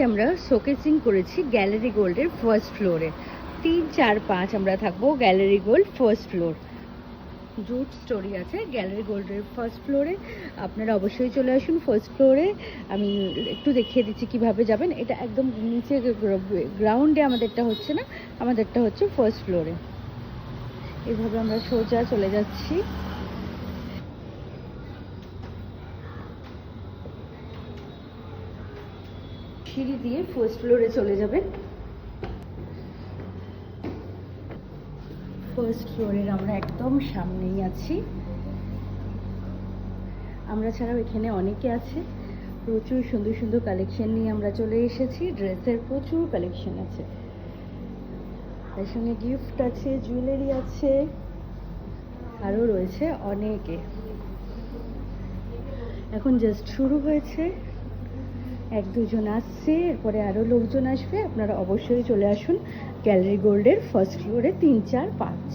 আমরা শোকেসিং করেছি গ্যালারি গোল্ডের ফার্স্ট ফ্লোরে। 3, 4, 5 আমরা থাকবো gallery gold first floor. Jute story আছে গ্যালারি গোল্ডের ফার্স্ট ফ্লোরে। আপনারা অবশ্যই চলে আসুন ফার্স্ট ফ্লোরে। আমি একটু দেখিয়ে দিচ্ছি কিভাবে যাবেন। এটা একদম নিচে গ্রাউন্ডে আমাদেরটা হচ্ছে না, আমাদেরটা হচ্ছে ফার্স্ট ফ্লোরে। এইভাবে আমরা সোজা চলে যাচ্ছি। সিঁড়ি দিয়ে ফার্স্ট ফ্লোরে চলে যাবেন। ফার্স্ট ফ্লোরের আমরা একদম সামনেই আছি। আমরা ছাড়াও এখানে অনেকে আছে। প্রচুর সুন্দর সুন্দর কালেকশন নিয়ে আমরা চলে এসেছি। ড্রেসের প্রচুর কালেকশন আছে, তার সঙ্গে গিফট আছে, জুয়েলারি আছে, আরও রয়েছে অনেকে। এখন জাস্ট শুরু হয়েছে, 1-2 জন আসছে, এরপরে আরও লোকজন আসবে। আপনারা অবশ্যই চলে আসুন গ্যালারি গোল্ডের ফার্স্ট ফ্লোরে 3, 4, 5।